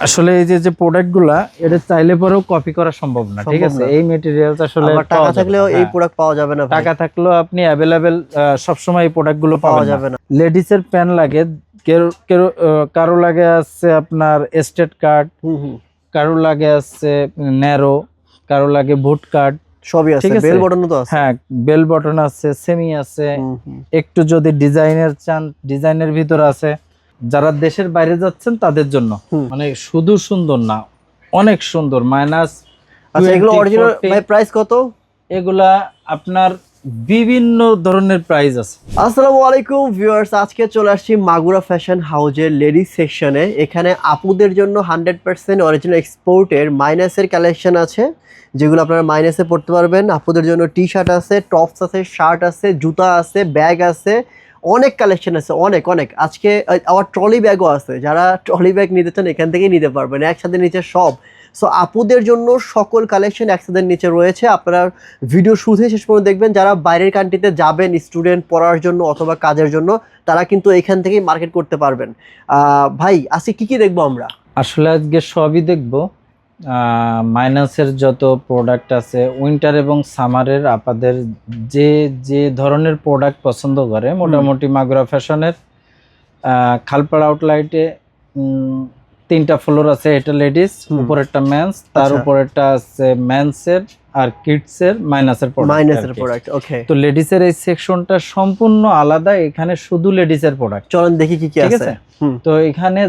আসলে এই যে প্রোডাক্টগুলা এটা চাইলে পরেও কপি করা সম্ভব না, ঠিক আছে? এই ম্যাটেরিয়ালস আসলে টাকা থাকলেও এই প্রোডাক্ট পাওয়া যাবে না, টাকা থাকলেও আপনি अवेलेबल সব সময় এই প্রোডাক্টগুলো পাওয়া যাবে না। লেডিসের প্যান লাগে, কারো লাগে আছে আপনার স্টেট কাট, কারো লাগে আছে ন্যারো, কারো লাগে বুট কাট, সবই আছে। বেল বটনও তো আছে। হ্যাঁ, বেল বটন আছে, সেমি আছে। একটু যদি ডিজাইনের চান, ডিজাইনের ভিতর আছে। যারা দেশের বাইরে যাচ্ছেন তাদের জন্য, মানে শুধু সুন্দর না, অনেক সুন্দর। মাইনাস আচ্ছা, এগুলো অরিজিনাল ভাই প্রাইস কত? এগুলা আপনার বিভিন্ন ধরনের প্রাইস আছে। আসসালামু আলাইকুম ভিউয়ার্স, আজকে চলে আসছি মাগুরা ফ্যাশন হাউজের লেডিস সেকশনে। এখানে আপুদের জন্য 100% অরিজিনাল এক্সপোর্টের মাইনাসের কালেকশন আছে, যেগুলো আপনারা মাইনাসে পড়তে পারবেন। আপুদের জন্য টি শার্ট আছে, টপস আছে, শার্ট আছে, জুতা আছে, ব্যাগ আছে, অনেক কালেকশন আছে, অনেক অনেক। আজকে আবার ট্রলি ব্যাগও আছে, যারা ট্রলি ব্যাগ নিতে চান এখান থেকেই নিতে পারবেন, একসাথে নিচে সব। সো আপুদের জন্য সকল কালেকশন একসাথে নিচে রয়েছে। আপনারা ভিডিও শুরু থেকে শেষ পর্যন্ত দেখবেন। যারা বাইরের কান্ট্রিতে যাবেন স্টুডেন্ট পড়ার জন্য অথবা কাজের জন্য, তারা কিন্তু এখান থেকেই মার্কেট করতে পারবেন। ভাই আজকে কি কি দেখবো আমরা? আসলে আজকে সবই দেখবো। মাইনাসের যত প্রোডাক্ট আছে, উইন্টার এবং সামারের আপাদের যে যে ধরনের প্রোডাক্ট পছন্দ করে, মোটামুটি মাগুরা ফ্যাশনের খালপাড়া আউটলাইটে 3টা ফ্লোর আছে। এটা লেডিস, উপরেরটা মেন্স, তার উপরেরটা আছে মেন্সের আর কিডসের মাইনাসের প্রোডাক্ট। ওকে, তো লেডিসের এই সেকশনটা সম্পূর্ণ আলাদা, এখানে শুধু লেডিসের প্রোডাক্ট। চলেন দেখি কি কি আছে। তো এখানে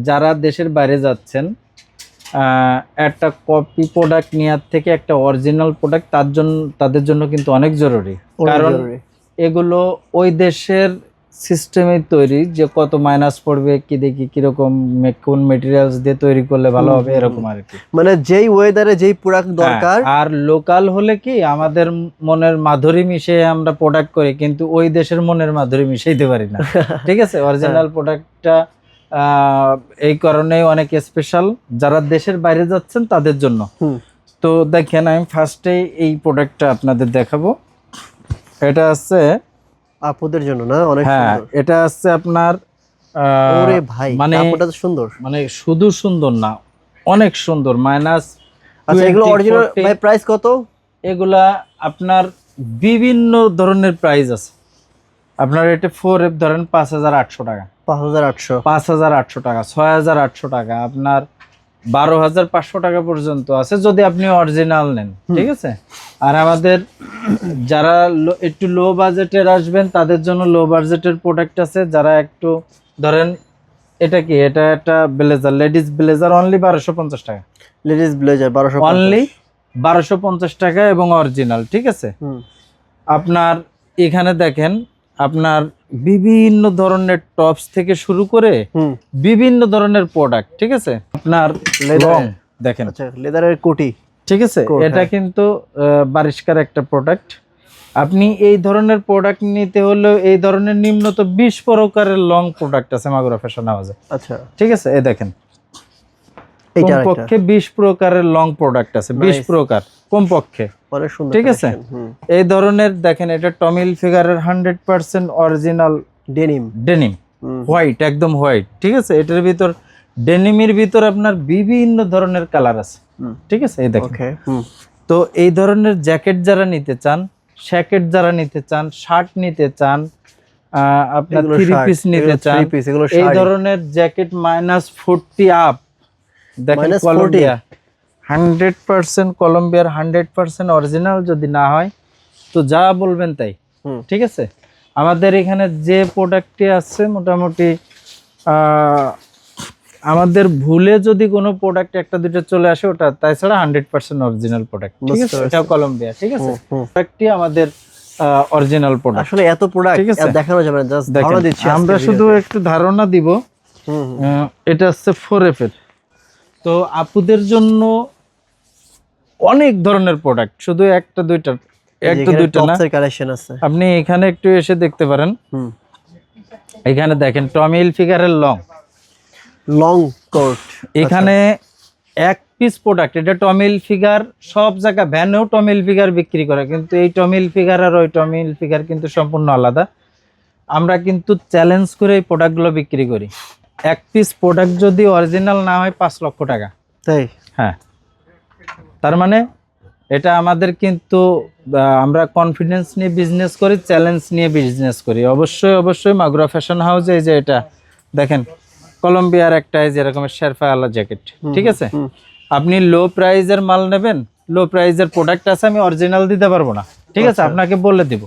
যারা দেশের বাইরে যাচ্ছেন, একটা কপি প্রোডাক্ট নেওয়ার থেকে একটা অরিজিনাল প্রোডাক্ট তাদের জন্য কিন্তু অনেক জরুরি। কারণ এগুলো ওই দেশের সিস্টেমে তৈরি, যে কত মাইনাস পড়বে, কি দেখি কিরকম কোন মেটেরিয়ালস দিয়ে তৈরি করলে ভালো হবে, এরকম আর কি। মানে যেই ওয়েদারে যেই প্রোডাক্ট দরকার। আর লোকাল হলে কি আমাদের মনের মাধুরী মিশিয়ে আমরা প্রোডাক্ট করি, কিন্তু ওই দেশের মনের মাধুরী মিশাইতে পারি না। ঠিক আছে, অরিজিনাল প্রোডাক্টটা এই কারণে অনেক স্পেশাল, যারা দেশের বাইরে যাচ্ছেন তাদের জন্য। তো দেখেন, আমি ফার্স্টে এই প্রোডাক্টটা আপনাদের দেখাবো। এটা আছে আপুদের জন্য না? অনেক সুন্দর। এটা আছে আপনার ওরে ভাই, মানে কাপড়টা তো সুন্দর, মানে শুধু সুন্দর না, অনেক সুন্দর। মাইনাস। আচ্ছা, এগুলো অরিজিনাল ভাই প্রাইস কত? এগুলা আপনার বিভিন্ন ধরনের প্রাইস আছে। আপনার এটা 4F ধরেন 5800 টাকা, 5800 টাকা, 6800 টাকা, আপনার 12500 টাকা পর্যন্ত আছে যদি আপনি অরিজিনাল নেন। ঠিক আছে। আর আমাদের যারা একটু লো বাজেটের আসবেন তাদের জন্য লো বাজেটের প্রোডাক্ট আছে। যারা একটু ধরেন, এটা কি, এটা একটা ব্লেজার, লেডিস ব্লেজার, অনলি 1250 টাকা। লেডিস ব্লেজার 1250, অনলি 1250 টাকা এবং অরিজিনাল। ঠিক আছে। আপনার এখানে দেখেন, আপনার বিভিন্ন ধরনের টপস থেকে শুরু করে বিভিন্ন ধরনের প্রোডাক্ট। ঠিক আছে। আপনার রং দেখেন, আচ্ছা লেদারের কোটি। ঠিক আছে। এটা কিন্তু বারিশকার একটা প্রোডাক্ট। আপনি এই ধরনের প্রোডাক্ট নিতে হলে এই ধরনের নিম্নত 20 প্রকারের লং প্রোডাক্ট আছে মাগুরা ফ্যাশন হাউসে। আচ্ছা, ঠিক আছে। এই দেখেন, কমপক্ষে 20 প্রকারের লং প্রোডাক্ট আছে, 20 প্রকার কমপক্ষে। ঠিক আছে। এই ধরনের দেখেন, এটা টমি হিলফিগারের 100% অরিজিনাল ডেনিম হোয়াইট, একদম হোয়াইট। ঠিক আছে। এটার ভিতর ডেনিমের ভিতর আপনার বিভিন্ন ধরনের কালার আছে। ঠিক আছে। এই দেখেন। তো এই ধরনের জ্যাকেট যারা নিতে চান, শ্যাকেট যারা নিতে চান, শার্ট নিতে চান, আপনার 3 পিস নিতে চান, এই ধরনের জ্যাকেট -40 আপ। দেখেন, কলম্বিয়া 100% কলম্বিয়ার 100% অরিজিনাল যদি না হয় তো যা বলবেন তাই। ঠিক আছে। আমাদের এখানে যে প্রোডাক্টটি আছে, মোটামুটি আমাদের ভুলে যদি কোনো প্রোডাক্ট একটা দুটো চলে আসে ওটা, তাছাড়া 100% অরিজিনাল প্রোডাক্ট। ঠিক আছে। এটা কলম্বিয়া। ঠিক আছে। প্রোডাক্টটি আমাদের অরিজিনাল প্রোডাক্ট। আসলে এত প্রোডাক্ট দেখানো যাবে না, জাস্ট ধারণা দিচ্ছি আমরা, শুধু একটু ধারণা দিব। এটা হচ্ছে 4F এর। তো আপুদের জন্য অনেক ধরনের প্রোডাক্ট, শুধু একটা দুইটা না, আপনি এখানে একটু এসে দেখতে পারেন। এখানে দেখেন, টমি হিলফিগারের লং কোট। এখানে এক পিস প্রোডাক্ট। এটা টমি হিলফিগার সব জায়গা ভ্যানেও টমি হিলফিগার বিক্রি করে, কিন্তু এই টমি হিলফিগার আর ওই টমি হিলফিগার কিন্তু সম্পূর্ণ আলাদা। আমরা কিন্তু চ্যালেঞ্জ করে এই প্রোডাক্টগুলো বিক্রি করি। এক পিস প্রোডাক্ট যদি অরিজিনাল না হয় 5 লক্ষ টাকা। তাই? হ্যাঁ, তার মানে এটা আমাদের কিন্তু আমরা কনফিডেন্স নিয়ে বিজনেস করি, চ্যালেঞ্জ নিয়ে বিজনেস করি। অবশ্যই অবশ্যই মাগুরা ফ্যাশন হাউস, এই যে এটা দেখেন কলম্বিয়ার একটা এই যে এরকমের শেরফা আলা জ্যাকেট, ঠিক আছে? আপনি লো প্রাইজের মাল নেবেন, লো প্রাইজের প্রোডাক্ট আছে, আমি অরিজিনাল দিতে পারবো না, ঠিক আছে? আপনাকে বলে দিব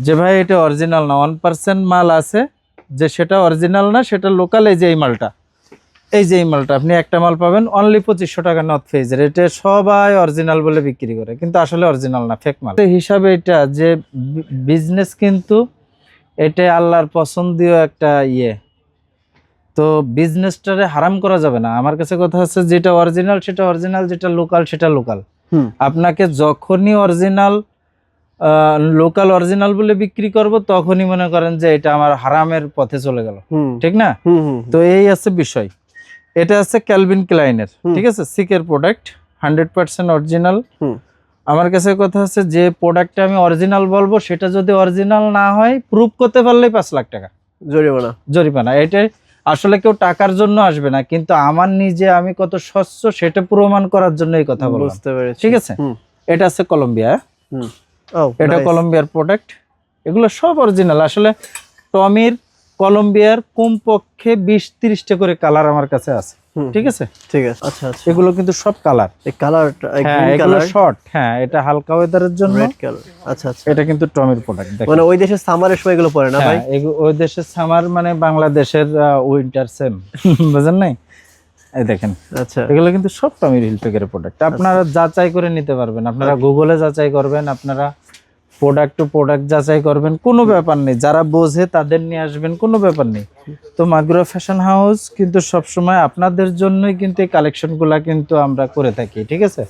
যে ভাই এটা অরিজিনাল না, 1% মাল আছে যে সেটা অরিজিনাল না, সেটা লোকাল। এই যে এই মালটা, এই যে এই মালটা আপনি একটা মাল পাবেন অনলি 2500 টাকা নর্থ ফেজের। এটা সবাই অরিজিনাল বলে বিক্রি করে, কিন্তু আসলে অরিজিনাল না, ফেক মাল। এই হিসাবে এটা যে বিজনেস, কিন্তু এটা আল্লাহর পছন্দীয় একটা ইয়ে, তো বিজনেসটারে হারাম করা যাবে না। আমার কাছে কথা হচ্ছে যেটা অরিজিনাল সেটা অরিজিনাল, যেটা লোকাল সেটা লোকাল। আপনাকে যখনই অরিজিনাল লোকাল অরিজিনাল বলে বিক্রি করব, তখনই মনে করেন যে এটা আমার হারামের পথে চলে গেল, ঠিক না? তো এই আছে বিষয়। এটা আছে ক্যালভিন ক্লাইনের, ঠিক আছে, সিকের প্রোডাক্ট, 100% অরিজিনাল। আমার কাছে কথা হচ্ছে যে প্রোডাক্টটা আমি অরিজিনাল বলবো, সেটা যদি অরিজিনাল না হয়, প্রুফ করতে পারলেই 5 লাখ টাকা জরিমানা। এটাই আসলে কেউ টাকার জন্য আসবে না, কিন্তু আমার নিজে আমি কত স্বচ্ছ সেটা প্রমাণ করার জন্য এই কথা বললাম, বুঝতে পেরেছি, ঠিক আছে? এটা আছে কলম্বিয়া, এটা কলম্বিয়ার প্রোডাক্ট, এগুলো সব অরিজিনাল। আসলে টমির কলম্বিয়ার কমপক্ষে 20-30টা করে কালার আমার কাছে আছে, ঠিক আছে? ঠিক আছে, আচ্ছা আচ্ছা, এগুলো কিন্তু সব কালার, এই কালারটা এগুলো শর্ট, হ্যাঁ এটা হালকা ওয়েদারের জন্য রেড কালার। আচ্ছা আচ্ছা, এটা কিন্তু টমির প্রোডাক্ট। মানে ওই দেশের সামারের সময় এগুলো পরে না ভাই? ওই দেশের সামার মানে বাংলাদেশের উইন্টার সেম, বুঝেন নাই? এই দেখেন, আচ্ছা, এগুলো কিন্তু সব টমির হিলফিগারের প্রোডাক্ট। আপনারা যাচাই করে নিতে পারবেন, আপনারা গুগলে যাচাই করবেন, আপনারা প্রোডাক্ট টু প্রোডাক্ট যাচাই করবেন, কোনো ব্যাপার নেই। যারা বোঝে তাদের নিয়ে আসবেন, কোনো ব্যাপার নেই। তো মাগুরা ফ্যাশন হাউস কিন্তু সবসময় আপনাদের জন্যই কিন্তু এই কালেকশনগুলা কিন্তু আমরা করে থাকি, ঠিক আছে?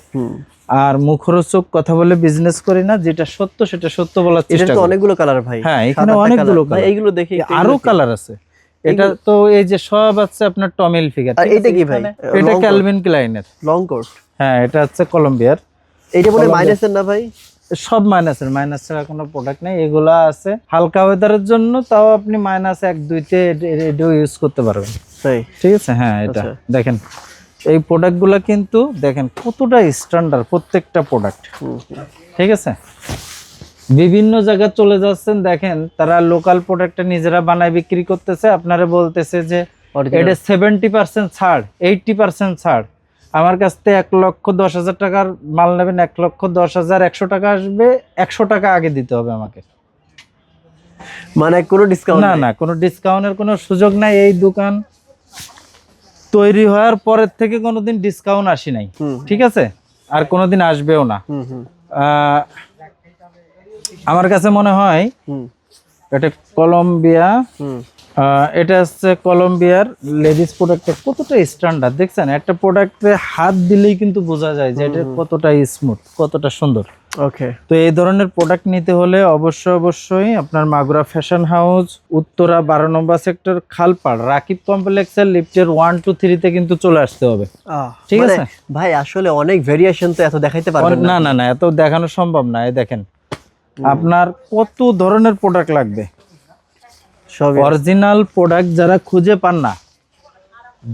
আর মুখরোচক কথা বলে বিজনেস করি না, যেটা সত্য সেটা সত্য বলার চেষ্টা করি। অনেকগুলো কালার ভাই, হ্যাঁ এখানে অনেকগুলো কালার, এইগুলো দেখি আরো কালার আছে। এটা তো এই যে সব আছে আপনার টমিল ফিগার। এটা কি ভাই? এটা ক্যালভিন ক্লাইনের লং কোট। হ্যাঁ, এটা হচ্ছে কলম্বিয়ার। এটা বলে মাইনাসের না ভাই? সব মাইনাসের, মাইনাস ছাড়া কোনো প্রোডাক্ট নেই। এগুলা আছে হালকা ওয়েদারের জন্য, তাও আপনি -1-2-তে এটাও ইউজ করতে পারবেন, তাই? ঠিক আছে, হ্যাঁ। এটা দেখেন, এই প্রোডাক্টগুলো কিন্তু দেখেন কতটা স্ট্যান্ডার্ড প্রত্যেকটা প্রোডাক্ট, ঠিক আছে? বিভিন্ন জায়গায় চলে যাচ্ছেন, দেখেন তারা লোকাল প্রোডাক্টটা নিজেরা বানায় বিক্রি করতেছে, আপনারা বলতেছে যে এটা 70% ছাড়, 80% ছাড়। আমার কাছ থেকে 1,10,000 টাকার মাল নেবেন, 1,10,100 টাকা আসবে, 100 টাকা আগে দিতে হবে আমাকে। মানে কোনো ডিসকাউন্ট না? না, কোনো ডিসকাউন্টের কোনো সুযোগ নাই। এই দোকান তৈরি হওয়ার পরের থেকে কোনোদিন ডিসকাউন্ট আসি নাই, ঠিক আছে? আর কোনোদিন আসবেও না। আমার কাছে মনে হয় এটা কলম্বিয়া, এটা হচ্ছে কলম্বিয়ার লেডিস প্রোডাক্টটা কতটা স্ট্যান্ডার্ড দেখছেন? একটা প্রোডাক্টে হাত দিলেই কিন্তু বোঝা যায় যে এটা কতটা স্মুথ, কতটা সুন্দর। ওকে, তো এই ধরনের প্রোডাক্ট নিতে হলে অবশ্যই আপনার মাগুরা ফ্যাশন হাউস, উত্তরা 12 নম্বর সেক্টর, খালপাড়, রাকিব কমপ্লেক্সের লিফটের 1-2-3-তে কিন্তু চলে আসতে হবে, ঠিক আছে ভাই? আসলে অনেক ভেরিয়েশন তো এত দেখাইতে পারবেন না। না না, এত দেখানো সম্ভব না। এই দেখেন, আপনার কত ধরনের প্রোডাক্ট লাগবে, সব অরিজিনাল প্রোডাক্ট। যারা খুঁজে পান না,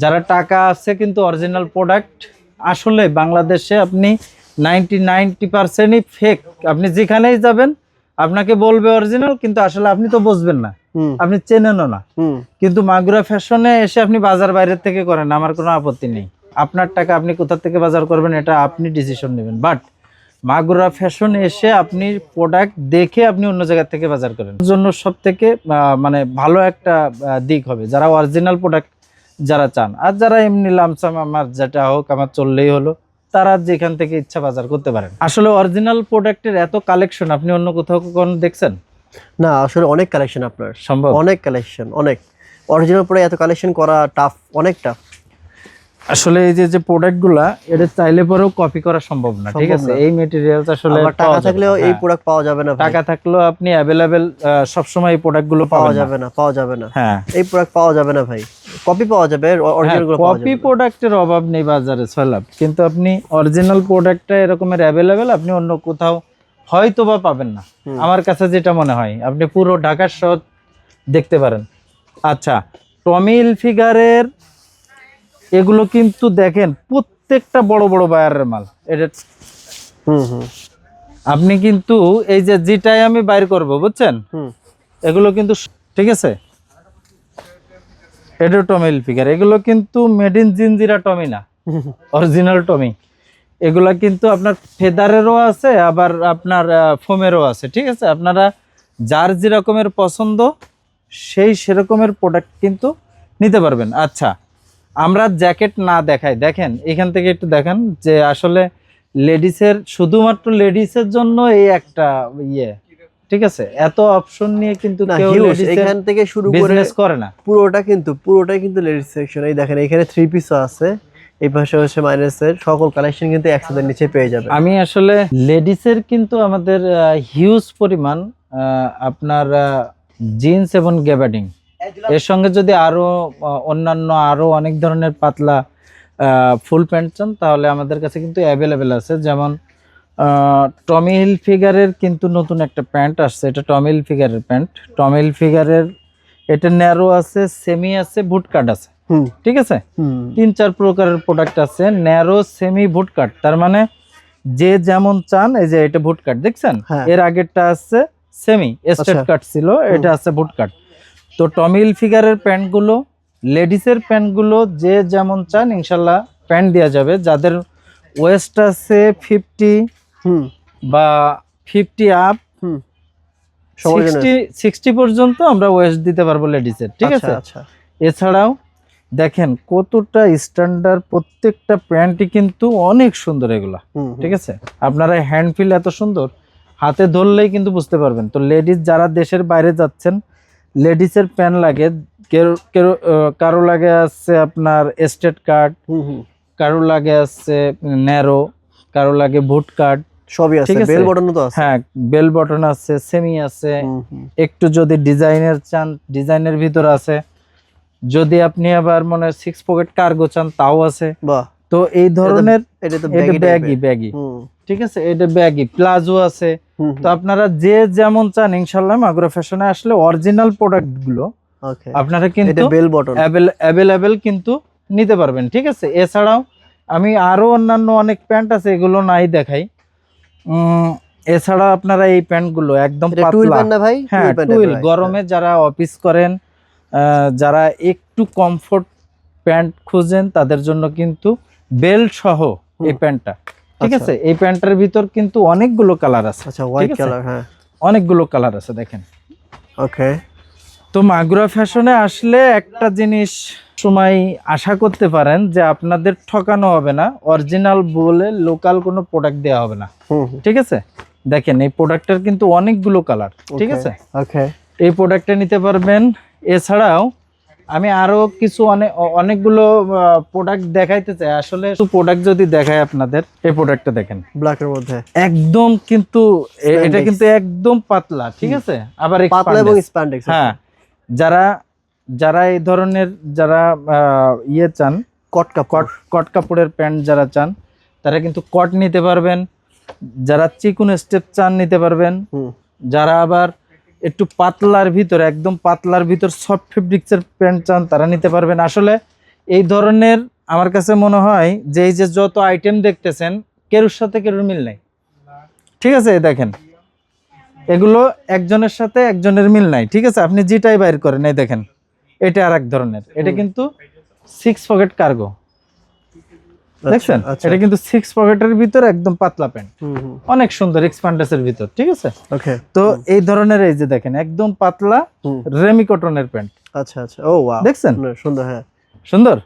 যারা টাকা আছে কিন্তু অরিজিনাল প্রোডাক্ট, আসলে বাংলাদেশে আপনি 90% ফেক। আপনি যেখানেই যাবেন আপনাকে বলবে অরিজিনাল, কিন্তু আসলে আপনি তো বুঝবেন না, আপনি চেনেনও না। কিন্তু মাগুরা ফ্যাশনে এসে আপনি বাজার বাইরের থেকে করেন, আমার কোনো আপত্তি নেই। আপনার টাকা আপনি কোথা থেকে বাজার করবেন এটা আপনি ডিসিশন নেবেন, বাট মাগুরা ফ্যাশনে এসে আপনি প্রোডাক্ট দেখে আপনি অন্য জায়গা থেকে বাজার করেন, জন্য সব থেকে মানে ভালো একটা দিক হবে যারা অরিজিনাল প্রোডাক্ট যারা চান। আর যারা এমনি লামসাম আমার যেটা হোক আমার চললেই হলো, তারা যেখান থেকে ইচ্ছা বাজার করতে পারেন। আসলে অরিজিনাল প্রোডাক্টের এত কালেকশন আপনি অন্য কোথাও কখনো দেখছেন? না, আসলে অনেক কালেকশন আপনার সম্ভব, অনেক কালেকশন, অনেক অরিজিনাল প্রোডাক্ট এত কালেকশন করা টাফ, অনেক টাফ। আসলে এই যে প্রোডাক্টগুলা এটা চাইলে পরেও কপি করা সম্ভব না, ঠিক আছে? এই ম্যাটেরিয়ালস আসলে টাকা থাকলেও এই প্রোডাক্ট পাওয়া যাবে না। টাকা থাকলেও আপনি अवेलेबल সব সময় এই প্রোডাক্টগুলো পাওয়া যাবে না। হ্যাঁ, এই প্রোডাক্ট পাওয়া যাবে না ভাই, কপি পাওয়া যাবে, অরিজিনালগুলো পাওয়া যাবে। কপি প্রোডাক্টের অভাব নেই বাজারে সয়লাভ, কিন্তু আপনি অরিজিনাল প্রোডাক্টটা এরকমের अवेलेबल আপনি অন্য কোথাও হয়তোবা পাবেন না। আমার কাছে যেটা মনে হয়, আপনি পুরো ঢাকা শহর দেখতে পারেন। আচ্ছা, টমি হিলফিগারের এগুলো কিন্তু দেখেন প্রত্যেকটা বড় বড় বায়ারের মাল। এটা আপনি কিন্তু এই যে যেটাই আমি বাইর করব বুঝছেন, এগুলো কিন্তু ঠিক আছে, এটা টমি হিলফিগার, এগুলো কিন্তু মেড ইন জিনজিরা টমি না, অরিজিনাল টমি। এগুলা কিন্তু আপনার ফেদারেরও আছে, আবার আপনার ফোমেরও আছে। ঠিক আছে, আপনারা যার যে রকমের পছন্দ সেই সেরকমের প্রোডাক্ট কিন্তু নিতে পারবেন। আচ্ছা, আমরা জ্যাকেট না দেখাই, দেখেন এখান থেকে একটু দেখেন যে আসলে লেডিসের, শুধুমাত্র লেডিসের জন্য এই একটা ইয়ে, ঠিক আছে, এত অপশন নিয়ে কিন্তু কেউ এখান থেকে শুরু করে বিজনেস করে না। পুরোটাই কিন্তু লেডিস সেকশন। এই দেখেন এখানে 3 পিসও আছে, এই পাশে হচ্ছে মাইনাসের সকল কালেকশন কিন্তু 100 এর নিচে পেয়ে যাবেন। আমি আসলে লেডিসের কিন্তু আমাদের হিউজ পরিমাণ আপনার জিন্স এবং গ্যাবার্ডিং, এর সঙ্গে যদি আরো অন্যান্য আরো অনেক ধরনের পাতলা ফুল প্যান্ট চান তাহলে আমাদের কাছে কিন্তু অ্যাভেলেবেল আছে। যেমন টমি হিলফিগারের কিন্তু নতুন একটা প্যান্ট আসছে, এটা টমি হিলফিগারের প্যান্ট। টমি হিলফিগারের এটা ন্যারো আছে, সেমি আছে, বুট কাট আছে। ঠিক আছে, 3-4 প্রকারের প্রোডাক্ট আছে, ন্যারো, সেমি, বুট কাট। তার মানে যে যেমন চান, এই যে এটা বুট কাট দেখছেন, এর আগেরটা আছে সেমি স্ট্রেট কাট ছিল, এটা আছে বুট কাট। তো টমি হিলফিগারের প্যান্টগুলো, লেডিসের প্যান্টগুলো যে যেমন চান ইনশাল্লাহ প্যান্ট দেওয়া যাবে। যাদের ওয়েস্ট আছে 50 বা 50 আপ, 60 পর্যন্ত আমরা ওয়েস্ট দিতে পারবো লেডিসের। ঠিক আছে, এছাড়াও দেখেন কতটা স্ট্যান্ডার্ড, প্রত্যেকটা প্যান্টই কিন্তু অনেক সুন্দর এগুলা। ঠিক আছে, আপনারা হ্যান্ড ফিল এত সুন্দর, হাতে ধরলেই কিন্তু বুঝতে পারবেন। তো লেডিস যারা দেশের বাইরে যাচ্ছেন, লেডিসের প্যান্ট লাগে, কারো লাগে আছে আপনার স্ট্রেট কাট, কারো লাগে আছে ন্যারো, কারো লাগে বুট কাট, সবই আছে, বেল বটনও তো আছে। হ্যাঁ, বেল বটন আছে, সেমি আছে, একটু যদি ডিজাইনের চান ডিজাইনের ভিতর আছে, যদি আপনি আবার মনে 6 পকেট কার্গো চান তাও আছে। তো এই ধরনের এটা ব্যাগি, ঠিক আছে, এটা ব্যাগি প্লাজো আছে। তো আপনারা যে যেমন চান ইনশাআল্লাহ মাগুরা ফ্যাশনে আসলে অরিজিনাল প্রোডাক্ট গুলো আপনারা কিন্তু বেল বটন অ্যাভেলেবেল কিন্তু নিতে পারবেন। ঠিক আছে, এছাড়াও আমি আরো অন্যান্য অনেক প্যান্ট আছে, এগুলো নাই দেখাই। এছাড়া আপনারা এই প্যান্টগুলো একদম পাতলা, হ্যাঁ টুইল, গরমে যারা অফিস করেন, যারা একটু কমফোর্ট প্যান্ট খুঁজেন তাদের জন্য কিন্তু বেল্ট সহ এই প্যান্টটা। ঠিক আছে, এই প্যান্টের ভিতর কিন্তু অনেকগুলো কালার আছে। আচ্ছা, হোয়াইট কালার, হ্যাঁ অনেকগুলো কালার আছে দেখেন। ওকে, তো মাগুরা ফ্যাশনে আসলে একটা জিনিস সময় আশা করতে পারেন যে আপনাদের ঠকানো হবে না, অরিজিনাল বলে লোকাল কোনো প্রোডাক্ট দেওয়া হবে না। ঠিক আছে, দেখেন এই প্রোডাক্টের কিন্তু অনেকগুলো কালার। ঠিক আছে, এই প্রোডাক্টটা নিতে পারবেন। এছাড়াও আমি আরো কিছু অনেকগুলো প্রোডাক্ট দেখাইতে চাই। আসলে প্রোডাক্ট যদি দেখাই আপনাদের, এই প্রোডাক্টটা দেখেন ব্ল্যাকের মধ্যে, একদম কিন্তু এটা কিন্তু একদম পাতলা। ঠিক আছে, আবার পাতলা এবং স্প্যান্ডেক্স। হ্যাঁ, যারা এই ধরনের যারা ইয়ে চান, কট কাপড়ের প্যান্ট যারা চান তারা কিন্তু কট নিতে পারবেন, যারা চিকুন স্টেপ চান নিতে পারবেন, যারা আবার একটু পাতলার ভিতর, একদম পাতলার ভিতর সফট ফেব্রিক্সের প্যান্ট চান তারা নিতে পারবেন। আসলে এই ধরনের আমার কাছে মনে হয় যে এই যে যত আইটেম দেখতেছেন কেরুর সাথে কেরুর মিল নাই। ঠিক আছে, দেখেন এগুলো একজনের সাথে একজনের মিল নাই। ঠিক আছে, আপনি যেটাই বাইর করেন, এই দেখেন এটা আর এক ধরনের, এটা কিন্তু 6 পকেট কার্গো দেখছেন, এটা কিন্তু 6 পকেটের ভিতর একদম পাতলা প্যান্ট, অনেক সুন্দর এক্সপ্যান্ডাসের ভিতর। ঠিক আছে, তো এই ধরনের এই যে দেখেন একদম পাতলা রেমি কটনের প্যান্ট। আচ্ছা আচ্ছা, ও ওয়াও, দেখছেন সুন্দর, হ্যাঁ সুন্দর।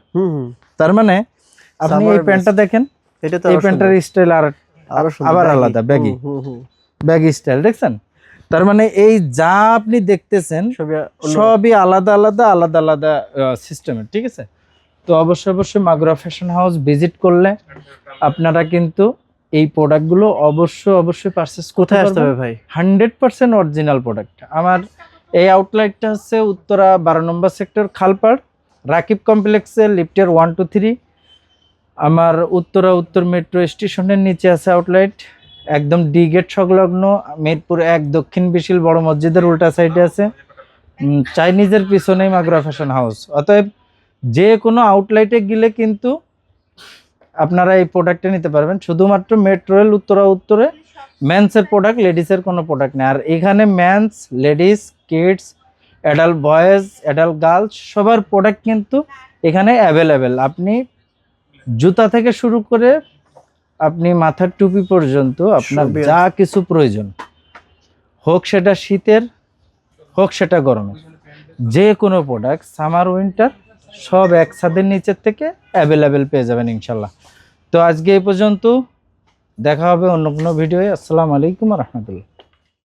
তার মানে আপনি এই প্যান্টটা দেখেন, এই প্যান্টের স্টাইল আবার আলাদা, ব্যাগি স্টাইল দেখছেন। তার মানে এই যা আপনি দেখতেছেন সবই আলাদা আলাদা সিস্টেমের। ঠিক আছে, তো অবশ্যই মাগুরা ফ্যাশন হাউস ভিজিট করলে আপনারা কিন্তু এই প্রোডাক্টগুলো অবশ্যই পারচেজ করতে পারবেন ভাই। 100% অরিজিনাল প্রোডাক্ট। আমার এই আউটলেটটা হচ্ছে উত্তরা 12 নম্বর সেক্টর, খালপাড়, রাকিব কমপ্লেক্সের লিফটের 1 2 3। আমার উত্তর মেট্রো স্টেশনের নিচে আছে আউটলেট, একদম ডি গেট সংলগ্ন, মিরপুর 1 দক্ষিণ বিশিল বড় মসজিদের উল্টা সাইডে আছে। চাইনিজের পিছনেই মাগুরা ফ্যাশন হাউস। অতএব যে কোনো আউটলেটে গেলে কিন্তু আপনারা এই প্রোডাক্টটা নিতে পারবেন। শুধুমাত্র মেট্রো রেল উত্তরে মেন্সের প্রোডাক্ট, লেডিসের কোনো প্রোডাক্ট নেই। আর এখানে men's, ladies, kids, adult boys, adult girls সবার প্রোডাক্ট কিন্তু এখানে অ্যাভেলেবেল। আপনি জুতা থেকে শুরু করে আপনি মাথার টুপি পর্যন্ত আপনার সবই যা কিছু প্রয়োজন, হোক সেটা শীতের, হোক সেটা গরমের, যে কোনো প্রোডাক্ট সামার উইন্টার সব এক ছাদের নিচের থেকে অ্যাভেলেবেল পেয়ে যাবেন ইনশাল্লাহ। তো আজকে এই পর্যন্ত, দেখা হবে অন্য কোনো ভিডিওয়ে। আসসালামু আলাইকুম রহমতুল্লাহ।